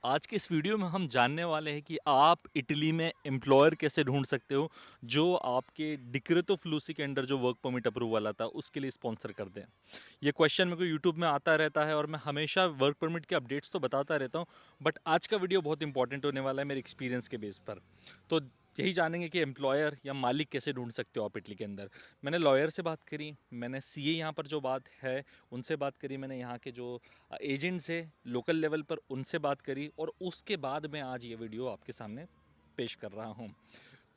आज के इस वीडियो में हम जानने वाले हैं कि आप इटली में एम्प्लॉयर कैसे ढूंढ सकते हो जो आपके डिक्रेतो फ्लूसी के अंडर जो वर्क परमिट अप्रूवल आता है उसके लिए स्पॉन्सर कर दें। ये क्वेश्चन मेरे को यूट्यूब में आता रहता है और मैं हमेशा वर्क परमिट के अपडेट्स तो बताता रहता हूँ, बट आज का वीडियो बहुत इंपॉर्टेंट होने वाला है मेरे एक्सपीरियंस के बेस पर। तो यही जानेंगे कि एम्प्लॉयर या मालिक कैसे ढूंढ सकते हो आप इटली के अंदर। मैंने लॉयर से बात करी, मैंने सीए यहाँ पर जो बात है उनसे बात करी, मैंने यहाँ के जो एजेंट्स है लोकल लेवल पर उनसे बात करी, और उसके बाद मैं आज ये वीडियो आपके सामने पेश कर रहा हूँ।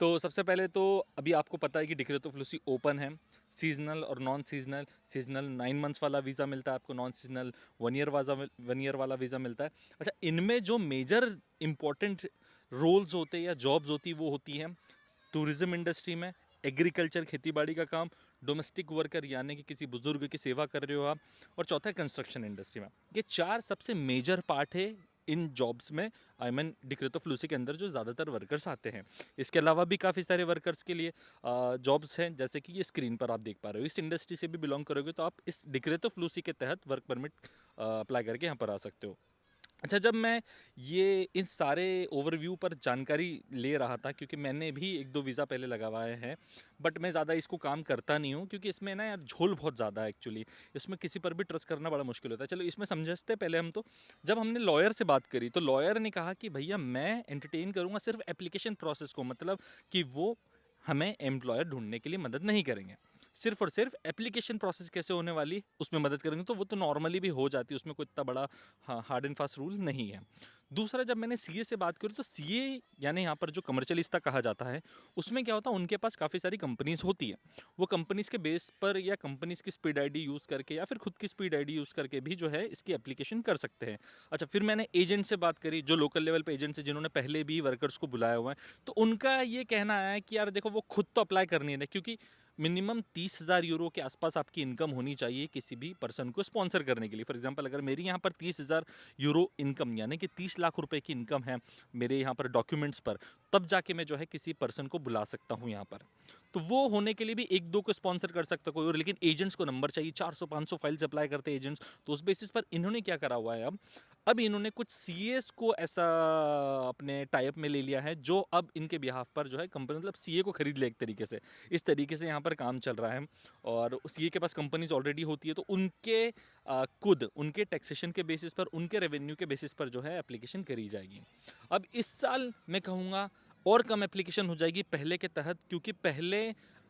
तो सबसे पहले तो अभी आपको पता है कि डिक्रेतो फ्लूसी ओपन है, सीजनल और नॉन सीजनल। सीजनल 9 मंथ्स वाला वीज़ा मिलता है आपको, नॉन सीजनल 1 ईयर वाला वीज़ा मिलता है। अच्छा, इनमें जो मेजर इंपॉर्टेंट रोल्स होते हैं या जॉब्स होती वो होती हैं टूरिज्म इंडस्ट्री में, एग्रीकल्चर खेती बाड़ी का काम, डोमेस्टिक वर्कर यानी कि किसी बुजुर्ग की सेवा कर रहे हो आप, और चौथा है कंस्ट्रक्शन इंडस्ट्री में। ये चार सबसे मेजर पार्ट है इन जॉब्स में, आई मीन डिक्रेतो फ्लूसी के अंदर जो ज़्यादातर वर्कर्स आते हैं। इसके अलावा भी काफ़ी सारे वर्कर्स के लिए जॉब्स हैं, जैसे कि ये स्क्रीन पर आप देख पा रहे हो। इस इंडस्ट्री से भी बिलोंग करोगे तो आप इस डिक्रेतो फ्लूसी के तहत वर्क परमिट अप्लाई करके यहाँ पर आ सकते हो। अच्छा, जब मैं ये इन सारे ओवरव्यू पर जानकारी ले रहा था, क्योंकि मैंने भी एक दो वीज़ा पहले लगवाए हैं, बट मैं ज़्यादा इसको काम करता नहीं हूँ क्योंकि इसमें ना यार झोल बहुत ज़्यादा है एक्चुअली। इसमें किसी पर भी ट्रस्ट करना बड़ा मुश्किल होता है। चलो इसमें समझते हैं पहले हम तो। जब हमने लॉयर से बात करी तो लॉयर ने कहा कि भैया मैं एंटरटेन करूँगा सिर्फ एप्लीकेशन प्रोसेस को, मतलब कि वो हमें एम्प्लॉयर ढूंढने के लिए मदद नहीं करेंगे, सिर्फ और सिर्फ एप्लीकेशन प्रोसेस कैसे होने वाली उसमें मदद करेंगे। तो वो तो नॉर्मली भी हो जाती है, उसमें कोई इतना बड़ा हार्ड एंड फास्ट रूल नहीं है। दूसरा, जब मैंने सीए से बात करी तो सीए यानी यहाँ पर जो कमर्शियलिस्टा कहा जाता है, उसमें क्या होता है, उनके पास काफ़ी सारी कंपनीज होती है। वो कंपनीज के बेस पर या कंपनीज की स्पीड आईडी यूज़ करके या फिर खुद की स्पीड आईडी यूज़ करके भी जो है इसकी एप्लीकेशन कर सकते हैं। अच्छा, फिर मैंने एजेंट से बात करी, जो लोकल लेवल पे एजेंट्स हैं जिन्होंने पहले भी वर्कर्स को बुलाया हुआ है। तो उनका ये कहना है कि यार देखो, वो खुद तो अप्लाई करनी है क्योंकि मिनिमम 30,000 यूरो के आसपास आपकी इनकम होनी चाहिए किसी भी पर्सन को स्पॉन्सर करने के लिए। फॉर एग्जांपल, अगर मेरी यहाँ पर 30,000 यूरो इनकम यानी कि 30 लाख रुपए की इनकम है मेरे यहाँ पर डॉक्यूमेंट्स पर, तब जाके मैं जो है किसी पर्सन को बुला सकता हूँ यहाँ पर। तो वो होने के लिए भी एक दो को स्पॉन्सर कर सकता कोई और, लेकिन एजेंट्स को नंबर चाहिए। 400-500 फाइल्स अप्लाई करते हैं एजेंट्स। तो उस बेसिस पर इन्होंने क्या करा हुआ है, अब इन्होंने कुछ सीएस को ऐसा अपने टाइप में ले लिया है जो अब इनके बिहाफ पर जो है कंपनी, मतलब सीए को खरीद ले एक तरीके से। इस तरीके से यहाँ पर काम चल रहा है, और सीए के पास कंपनीज ऑलरेडी होती है, तो उनके खुद उनके टैक्सेशन के बेसिस पर, उनके रेवेन्यू के बेसिस पर जो है एप्लीकेशन करी जाएगी। अब इस साल मैं कहूँगा और कम एप्लीकेशन हो जाएगी पहले के तहत, क्योंकि पहले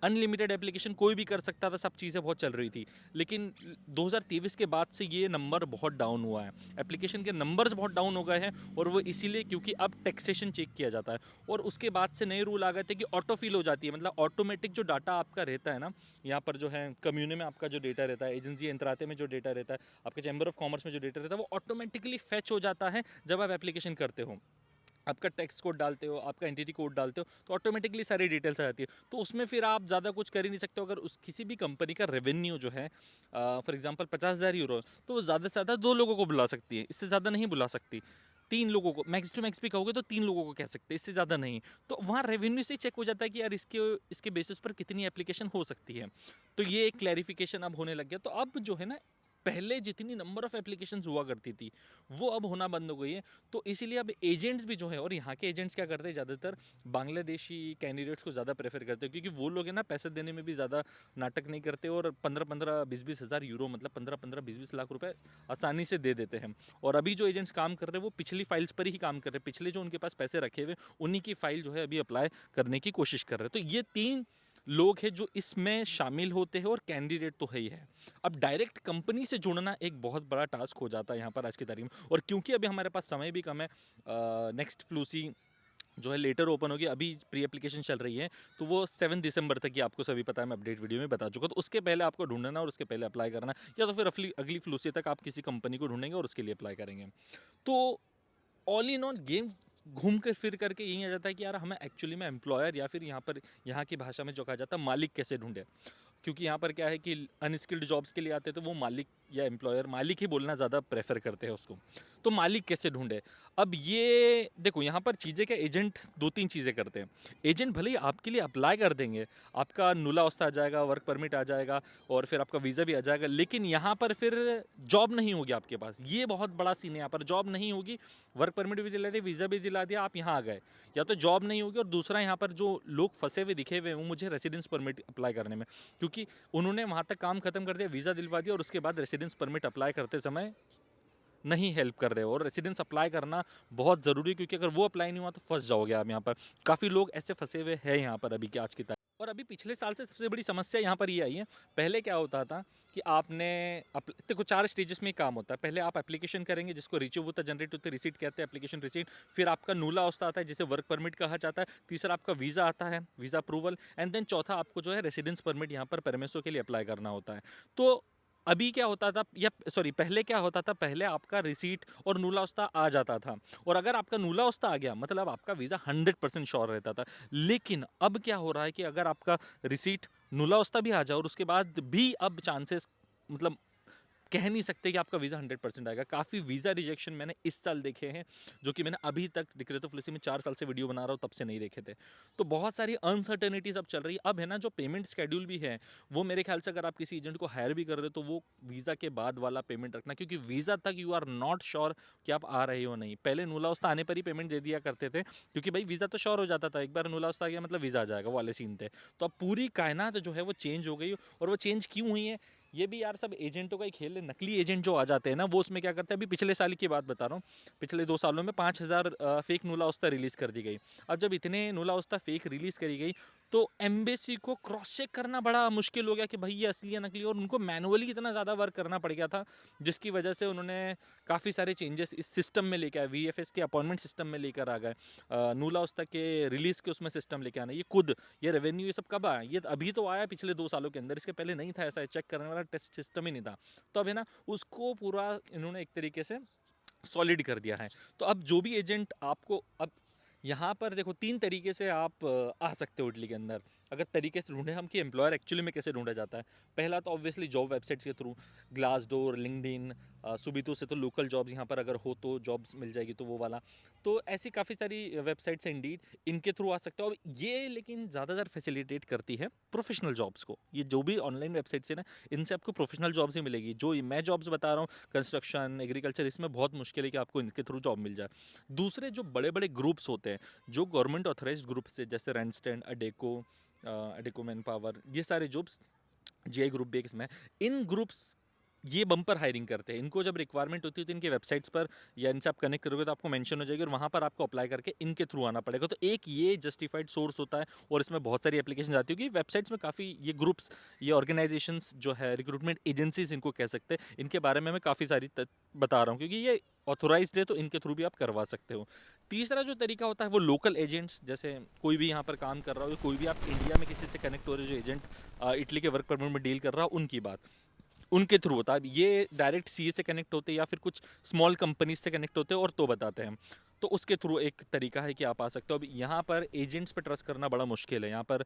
अनलिमिटेड एप्लीकेशन कोई भी कर सकता था, सब चीज़ें बहुत चल रही थी। लेकिन 2023 के बाद से ये नंबर बहुत डाउन हुआ है, एप्लीकेशन के नंबर्स बहुत डाउन हो गए हैं, और वो इसीलिए क्योंकि अब टैक्सेशन चेक किया जाता है। और उसके बाद से नए रूल आ गए थे कि ऑटो फिल हो जाती है, मतलब ऑटोमेटिक जो डाटा आपका रहता है ना, यहाँ पर जो है कम्यूने में आपका जो डेटा रहता है, एजेंसी इंतराते में जो डेटा रहता है, आपके चैम्बर ऑफ कॉमर्स में जो डेटा रहता है, वो ऑटोमेटिकली फेच हो जाता है जब आप एप्लीकेशन करते हो। आपका टैक्स कोड डालते हो, आपका एंटिटी कोड डालते हो, तो ऑटोमेटिकली सारी डिटेल्स आ जाती है। तो उसमें फिर आप ज़्यादा कुछ कर ही नहीं सकते हो। अगर उस किसी भी कंपनी का रेवेन्यू जो है फॉर एग्जांपल 50,000 यूरो, तो वो ज़्यादा से ज़्यादा दो लोगों को बुला सकती है, इससे ज़्यादा नहीं बुला सकती। तीन लोगों को मैक्स टू मैक्स भी कहोगे तो तीन लोगों को कह सकते हैं, इससे ज़्यादा नहीं। तो वहाँ रेवेन्यू से चेक हो जाता है कि यार इसके इसके बेसिस पर कितनी एप्लीकेशन हो सकती है। तो ये एक क्लैरिफिकेशन अब होने लग गया। तो अब जो है ना, पहले जितनी नंबर ऑफ एप्लीकेशंस हुआ करती थी वो अब होना बंद हो गई है। तो इसीलिए अब एजेंट्स भी जो है, और यहाँ के एजेंट्स क्या करते हैं, ज़्यादातर बांग्लादेशी कैंडिडेट्स को ज़्यादा प्रेफर करते हैं, क्योंकि वो लोग है ना पैसे देने में भी ज़्यादा नाटक नहीं करते, और 15-15 20-20 हज़ार यूरो, मतलब 15-15 20-20 लाख रुपए आसानी से दे देते हैं। और अभी जो एजेंट्स काम कर रहे हैं वो पिछली फाइल्स पर ही काम कर रहे हैं, पिछले जो उनके पास पैसे रखे हुए उन्हीं की फाइल जो है अभी अप्लाई करने की कोशिश कर रहे हैं। तो ये तीन लोग हैं जो इसमें शामिल होते हैं, और कैंडिडेट तो है ही है। अब डायरेक्ट कंपनी से जुड़ना एक बहुत बड़ा टास्क हो जाता है यहाँ पर आज की तारीख में, और क्योंकि अभी हमारे पास समय भी कम है, नेक्स्ट फ्लूसी जो है लेटर ओपन होगी, अभी प्री एप्लीकेशन चल रही है, तो वो 7 दिसंबर तक ही, आपको सभी पता है, मैं अपडेट वीडियो में बता चुका। तो उसके पहले आपको ढूंढना और उसके पहले अप्लाई करना, या तो फिर अगली फ्लूसी तक आप किसी कंपनी को ढूंढेंगे और उसके लिए अप्लाई करेंगे। तो ऑल इन ऑल गेम घूम कर फिर करके यही आ जाता है कि यार हमें एक्चुअली में एम्प्लॉयर, या फिर यहाँ पर यहाँ की भाषा में जो कहा जाता है मालिक कैसे ढूंढे। क्योंकि यहाँ पर क्या है कि अनस्किल्ड जॉब्स के लिए आते हैं तो वो मालिक या एम्प्लॉयर, मालिक ही बोलना ज़्यादा प्रेफर करते हैं उसको। तो मालिक कैसे ढूंढे? अब ये देखो, यहाँ पर चीज़ें क्या, एजेंट दो तीन चीज़ें करते हैं। एजेंट भले ही आपके लिए अप्लाई कर देंगे, आपका नुला अवस्था आ जाएगा, वर्क परमिट आ जाएगा और फिर आपका वीज़ा भी आ जाएगा, लेकिन यहाँ पर फिर जॉब नहीं होगी आपके पास। ये बहुत बड़ा सीन है, यहाँ पर जॉब नहीं होगी, वर्क परमिट भी दिला दिया, वीज़ा भी दिला दिया, आप यहाँ आ गए, या तो जॉब नहीं होगी, और दूसरा यहाँ पर जो लोग फंसे हुए दिखे हुए हैं वो मुझे रेसिडेंस परमिट अप्लाई करने में, क्योंकि उन्होंने वहाँ तक काम खत्म कर दिया, वीज़ा दिलवा दिया, और उसके बाद रेसिडेंस परमिट अप्लाई करते समय नहीं हेल्प कर रहे हो। और रेसिडेंस अप्लाई करना बहुत ज़रूरी है, क्योंकि अगर वो अप्लाई नहीं हुआ तो फंस जाओगे आप यहाँ पर। काफ़ी लोग ऐसे फंसे हुए हैं यहाँ पर अभी के आज की तारीख। और अभी पिछले साल से सबसे बड़ी समस्या यहाँ पर ये आई है। पहले क्या होता था कि आपने देखो 4 स्टेजेस में काम होता है। पहले आप एप्लीकेशन करेंगे, जिसको रिसीव होता है, जनरेट होता है, रिसीट कहते हैं, एप्लीकेशन रिसीट। फिर आपका नूला अवस्था आता है, जिसे वर्क परमिट कहा जाता है। तीसरा आपका वीज़ा आता है, वीज़ा अप्रूवल, एंड देन चौथा आपको जो है रेसिडेंस परमिट यहाँ पर परमेसो के लिए अप्लाई करना होता है। तो अभी क्या होता था, या सॉरी पहले क्या होता था, पहले आपका रिसीट और नूलावस्था आ जाता था, और अगर आपका नूलावस्था आ गया मतलब आपका वीज़ा 100% श्योर रहता था। लेकिन अब क्या हो रहा है कि अगर आपका रिसीट नूलावस्था भी आ जाए और उसके बाद भी अब चांसेस, मतलब कह नहीं सकते कि आपका वीज़ा 100% आएगा। काफ़ी वीज़ा रिजेक्शन मैंने इस साल देखे हैं, जो कि मैंने अभी तक डिक्रेट ऑफ लिसी में 4 साल से वीडियो बना रहा हूँ, तब से नहीं देखे थे। तो बहुत सारी अनसर्टेनिटीज़ अब चल रही है। अब है ना, जो पेमेंट शेड्यूल भी है, वो मेरे ख्याल से अगर आप किसी एजेंट को हायर भी कर रहे हो तो वो वीज़ा के बाद वाला पेमेंट रखना, क्योंकि वीज़ा तक यू आर नॉट श्योर कि आप आ रहे हो नहीं। पहले नूलावस्था आने पर ही पेमेंट दे दिया करते थे, क्योंकि भाई वीज़ा तो श्योर हो जाता था, एक बार नूलावस्था आ गया मतलब वीज़ा आ जाएगा, वो वाले सीन थे। तो अब पूरी कायनात जो है वो चेंज हो गई, और वो चेंज क्यों हुई है, ये भी यार सब एजेंटों का ही खेल है। नकली एजेंट जो आ जाते हैं ना, वो उसमें क्या करते हैं, अभी पिछले साल की बात बता रहा हूँ, पिछले 2 सालों में 5000 फेक नूला अवस्था रिलीज़ कर दी गई। अब जब इतने नूला अवस्था फेक रिलीज़ करी गई, तो एम्बेसी को क्रॉस चेक करना बड़ा मुश्किल हो गया कि भाई ये असली है नकली, और उनको मैनुअली इतना ज़्यादा वर्क करना पड़ गया था, जिसकी वजह से उन्होंने काफ़ी सारे चेंजेस इस सिस्टम में लेके आए। वीएफएस के अपॉइंटमेंट सिस्टम में लेकर आ गए, नूला अवस्था के रिलीज़ के उसमें सिस्टम लेके आना, ये रेवेन्यू, ये सब कब आया, ये अभी तो आया पिछले 2 सालों के अंदर, इसके पहले नहीं था ऐसा चेक करने वाला टेस्ट सिस्टम ही नहीं था। तो अब है ना, उसको पूरा इन्होंने एक तरीके से सॉलिड कर दिया है। तो अब जो भी एजेंट आपको, अब यहाँ पर देखो 3 तरीके से आप आ सकते हो इटली के अंदर। अगर तरीके से ढूंढे हम कि एम्प्लॉयर एक्चुअली में कैसे ढूंढा जाता है, पहला तो ऑब्वियसली जॉब वेबसाइट्स के थ्रू, ग्लासडोर, लिंक्डइन, सुबितो से तो लोकल जॉब्स यहाँ पर अगर हो तो जॉब्स मिल जाएगी, तो वो वाला। तो ऐसी काफ़ी सारी वेबसाइट्स हैं इंडीड, इनके थ्रू आ सकते हो। अब ये लेकिन ज़्यादातर फैसिलिटेट करती है प्रोफेशनल जॉब्स को। ये जो भी ऑनलाइन वेबसाइट्स है ना, इनसे आपको प्रोफेशनल जॉब्स ही मिलेगी। जो मैं जॉब्स बता रहा हूँ, कंस्ट्रक्शन, एग्रीकल्चर, इसमें बहुत मुश्किल है कि आपको इनके थ्रू जॉब मिल जाए। दूसरे जो बड़े बड़े ग्रुप्स होते हैं, जो गवर्नमेंट ऑथराइज्ड ग्रुप्स है, जैसे रैंडस्टैंड, अडेको, अडेको मैन पावर, ये सारे जॉब्स जीआई ग्रुप भी एक इसमें है। इन ग्रुप्स ये बम्पर हायरिंग करते हैं। इनको जब रिक्वायरमेंट होती है तो इनके वेबसाइट्स पर या इनसे आप कनेक्ट करोगे तो आपको मेंशन हो जाएगी, और वहाँ पर आपको अप्लाई करके इनके थ्रू आना पड़ेगा। तो एक ये जस्टिफाइड सोर्स होता है, और इसमें बहुत सारी एप्लीकेशन आती होगी वेबसाइट्स में। काफ़ी ये ग्रुप्स, ये ऑर्गेनाइजेशंस जो है, रिक्रूटमेंट एजेंसीज इनको कह सकते हैं, इनके बारे में मैं काफ़ी सारी बता रहा हूँ, क्योंकि ये ऑथोराइज्ड है, तो इनके थ्रू भी आप करवा सकते हो। तीसरा जो तरीका होता है वो लोकल एजेंट्स, जैसे कोई भी यहाँ पर काम कर रहा हो, कोई भी आप इंडिया में किसी से कनेक्ट हो रहे हो, जो एजेंट इटली के वर्क परमिट में डील कर रहा हो, उनकी बात, उनके थ्रू होता है। अब ये डायरेक्ट सीए से कनेक्ट होते हैं या फिर कुछ स्मॉल कंपनीज से कनेक्ट होते हैं, और तो बताते हैं। तो उसके थ्रू एक तरीका है कि आप आ सकते हो। अब यहाँ पर एजेंट्स पे ट्रस्ट करना बड़ा मुश्किल है। यहाँ पर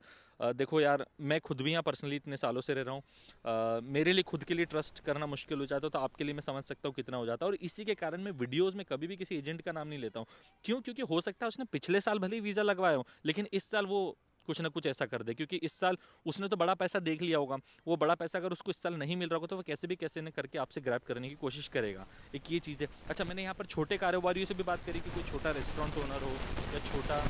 देखो यार, मैं खुद भी यहाँ पर्सनली इतने सालों से रह रहा हूँ, मेरे लिए खुद के लिए ट्रस्ट करना मुश्किल हो जाता है, तो आपके लिए मैं समझ सकता हूँ कितना हो जाता है। और इसी के कारण मैं वीडियोज़ में कभी भी किसी एजेंट का नाम नहीं लेता हूँ। क्यों? क्योंकि हो सकता है उसने पिछले साल भले ही वीज़ा लगवाया हो, लेकिन इस साल वो कुछ ना कुछ ऐसा कर दे, क्योंकि इस साल उसने तो बड़ा पैसा देख लिया होगा। वो बड़ा पैसा अगर उसको इस साल नहीं मिल रहा होगा, तो वो कैसे भी कैसे न करके आपसे ग्रैब करने की कोशिश करेगा। एक ये चीज़ है। अच्छा, मैंने यहाँ पर छोटे कारोबारियों से भी बात करी कि कोई छोटा रेस्टोरेंट ओनर हो या छोटा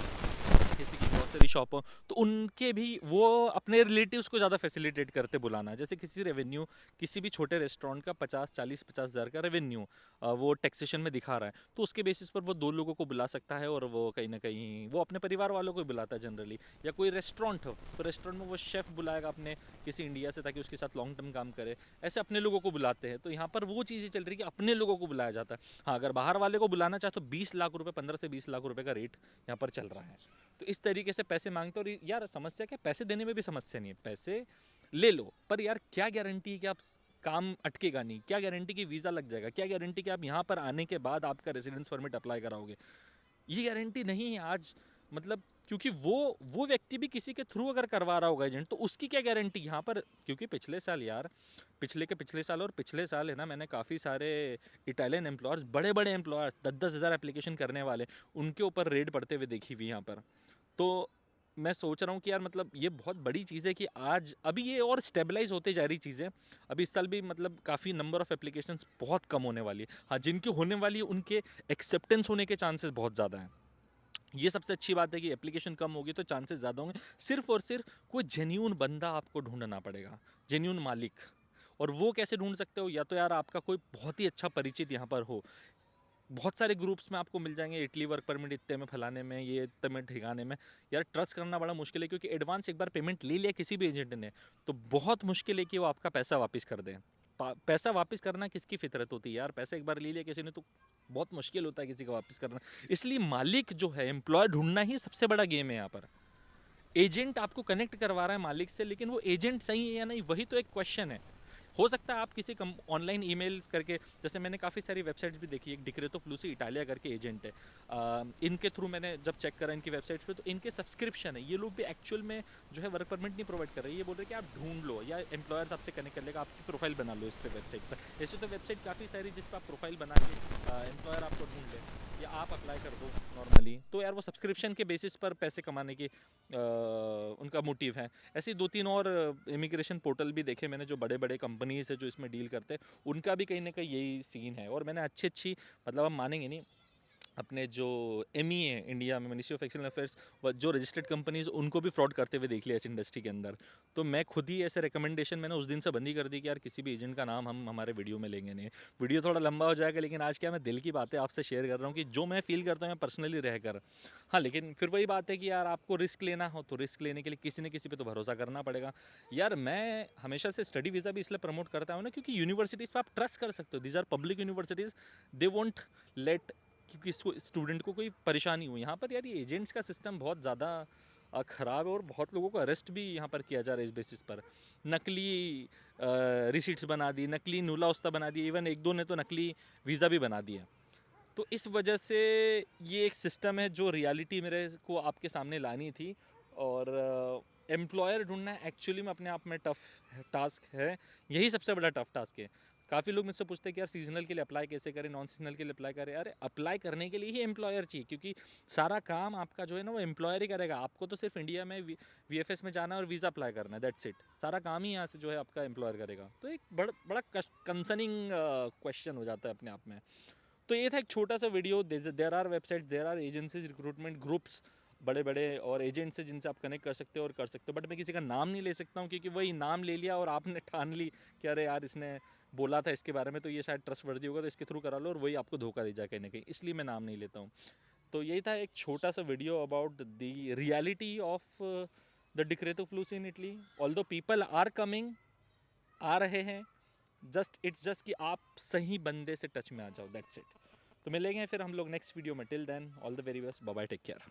किसी की ग्रोसरी शॉप हो, तो उनके भी वो अपने रिलेटिव्स को ज़्यादा फैसिलिटेट करते बुलाना। जैसे किसी रेवेन्यू, किसी भी छोटे रेस्टोरेंट का 50-40-50 हज़ार का रेवेन्यू वो टैक्सेशन में दिखा रहा है, तो उसके बेसिस पर वो 2 लोगों को बुला सकता है, और वो कहीं ना कहीं वो अपने परिवार वालों को ही बुलाता है जनरली। या कोई रेस्टोरेंट हो, तो रेस्टोरेंट में वो शेफ़ बुलाएगा अपने किसी इंडिया से, ताकि उसके साथ लॉन्ग टर्म काम करे। ऐसे अपने लोगों को बुलाते हैं। तो यहाँ पर वो चीज़ें चल रही है कि अपने लोगों को बुलाया जाता है। हाँ, अगर बाहर वाले को बुलाना चाहे तो 20 लाख रुपए, 15 से 20 लाख रुपए का रेट यहाँ पर चल रहा है। तो इस तरीके से पैसे मांगते, और यार समस्या क्या, पैसे देने में भी समस्या नहीं है, पैसे ले लो, पर यार क्या गारंटी है कि आप काम अटकेगा नहीं, क्या गारंटी कि वीज़ा लग जाएगा, क्या गारंटी कि आप यहाँ पर आने के बाद आपका रेसिडेंस परमिट अप्लाई कराओगे, ये गारंटी नहीं है। आज मतलब क्योंकि वो व्यक्ति भी किसी के थ्रू अगर करवा रहा होगा एजेंट, तो उसकी क्या गारंटी यहाँ पर। क्योंकि पिछले साल यार, पिछले के पिछले साल और पिछले साल है ना, मैंने काफ़ी सारे इटालियन एम्प्लॉयर्स, बड़े बड़े एम्प्लॉयर्स 10-10 हज़ार एप्लीकेशन करने वाले, उनके ऊपर रेड पड़ते हुए देखी हुई यहाँ पर। तो मैं सोच रहा हूँ कि यार मतलब ये बहुत बड़ी चीज़ है कि आज अभी ये और स्टेबलाइज होते जा रही चीज़ें। अभी इस साल भी मतलब काफ़ी नंबर ऑफ़ एप्लीकेशंस बहुत कम होने वाली है। हाँ, जिनकी होने वाली है उनके एक्सेप्टेंस होने के चांसेस बहुत ज़्यादा हैं। ये सबसे अच्छी बात है कि एप्लीकेशन कम होगी तो चांसेस ज़्यादा होंगे। सिर्फ और सिर्फ कोई जेन्यून बंदा आपको ढूंढना पड़ेगा, जेन्यून मालिक। और वो कैसे ढूंढ सकते हो, या तो यार आपका कोई बहुत ही अच्छा परिचित यहाँ पर हो। बहुत सारे ग्रुप्स में आपको मिल जाएंगे, इटली वर्क परमिट इतने में, फलाने में, ये इतने में, ठिकाने में। यार ट्रस्ट करना बड़ा मुश्किल है, क्योंकि एडवांस एक बार पेमेंट ले लिया किसी भी एजेंट ने, तो बहुत मुश्किल है कि वो आपका पैसा वापस कर दें। पैसा वापस करना किसकी फितरत होती है यार, पैसा एक बार ले लिया किसी ने तो बहुत मुश्किल होता है किसी का वापस करना। इसलिए मालिक जो है, एम्प्लॉय ढूंढना ही सबसे बड़ा गेम है यहाँ पर। एजेंट आपको कनेक्ट करवा रहा है मालिक से, लेकिन वो एजेंट सही है या नहीं, वही तो एक क्वेश्चन है। हो सकता है आप किसी ऑनलाइन ईमेल करके, जैसे मैंने काफ़ी सारी वेबसाइट्स भी देखी, एक डिक्रेतो फ्लूसी इटालिया करके एजेंट है। इनके थ्रू मैंने जब चेक करा इनकी वेबसाइट पे, तो इनके सब्सक्रिप्शन है। ये लोग भी एक्चुअल में जो है वर्क परमिट नहीं प्रोवाइड कर रहे, ये बोल रहे कि आप ढूंढ लो, या एम्प्लॉयर्स आपसे कनेक्ट कर लेगा, आपकी प्रोफाइल बना लो इस पर, वेबसाइट पर। ऐसे तो वेबसाइट काफ़ी सारी जिस पर आप प्रोफाइल बना के एम्प्लॉयर आपको ढूंढ ले, या आप अप्लाई कर दो नॉर्मली। तो यार वो सब्सक्रिप्शन के बेसिस पर पैसे कमाने की उनका मोटिव है। ऐसे ही 2-3 और इमिग्रेशन पोर्टल भी देखे मैंने, जो बड़े बड़े कंपनीज है जो इसमें डील करते हैं, उनका भी कहीं ना कहीं यही सीन है। और मैंने अच्छी मतलब हम मानेंगे नहीं, अपने जो एमई है इंडिया में, मिनिस्ट्री ऑफ एक्सटर्नल अफेयर्स, जो रजिस्टर्ड कंपनीज, उनको भी फ्रॉड करते हुए देख लिया इस इंडस्ट्री के अंदर। तो मैं खुद ही ऐसे रिकमेंडेशन मैंने उस दिन से बंदी कर दी कि यार किसी भी एजेंट का नाम हम हमारे वीडियो में लेंगे नहीं। वीडियो थोड़ा लंबा हो जाएगा, लेकिन आज क्या मैं दिल की बातें आपसे शेयर कर रहा हूँ कि जो मैं फील करता हूँ मैं पर्सनली रहकर। हाँ, लेकिन फिर वही बात है कि यार आपको रिस्क लेना हो तो रिस्क लेने के लिए किसी न किसी पे तो भरोसा करना पड़ेगा। यार मैं हमेशा से स्टडी वीज़ा भी इसलिए प्रमोट करता हूँ ना, क्योंकि यूनिवर्सिटीज़ पर आप ट्रस्ट कर सकते हो। These are public universities, they won't let क्योंकि स्टूडेंट को कोई परेशानी हो। यहाँ पर यार ये एजेंट्स का सिस्टम बहुत ज़्यादा ख़राब है, और बहुत लोगों को अरेस्ट भी यहाँ पर किया जा रहा है इस बेसिस पर। नकली रिसीट्स बना दी, नकली नुला उस्ता बना दिए, इवन एक दो ने तो नकली वीज़ा भी बना दिया। तो इस वजह से ये एक सिस्टम है जो रियलिटी मेरे को आपके सामने लानी थी। और एम्प्लॉयर ढूंढना एक्चुअली में अपने आप में टफ़ टास्क है। यही सबसे बड़ा टफ़ टास्क है। काफ़ी लोग मुझसे पूछते हैं कि यार सीजनल के लिए अप्लाई कैसे करें, नॉन सीजनल के लिए अप्लाई करें। अरे अप्लाई करने के लिए ही एम्प्लॉयर चाहिए, क्योंकि सारा काम आपका जो है ना वो एम्प्लॉयर ही करेगा। आपको तो सिर्फ इंडिया में वीएफएस में जाना है और वीज़ा अप्लाई करना है, दैट्स इट। सारा काम ही यहाँ से जो है आपका एम्प्लॉयर करेगा। तो एक बड़ा कंसर्निंग क्वेश्चन हो जाता है अपने आप में। तो ये था एक छोटा सा video. There are websites, there are agencies, recruitment groups, बड़े बड़े और एजेंट्स हैं जिनसे आप कनेक्ट कर सकते हो और कर सकते हो। बट मैं किसी का नाम नहीं ले सकता हूँ, क्योंकि वही नाम ले लिया और आपने ठान ली कि अरे यार इसने बोला था इसके बारे में तो ये शायद ट्रस्टवर्दी होगा, तो इसके थ्रू करा लो, और वही आपको धोखा दे जाए कहीं ना कहीं। इसलिए मैं नाम नहीं लेता हूँ। तो यही था एक छोटा सा video about the reality of the decreto flussi in Italy. All those people are coming, आ रहे हैं, इट्स जस्ट कि आप सही बंदे से टच में आ जाओ, दैट्स इट। तो मिलेंगे फिर हम लोग नेक्स्ट वीडियो में। Till then all the very best, bye bye, take care.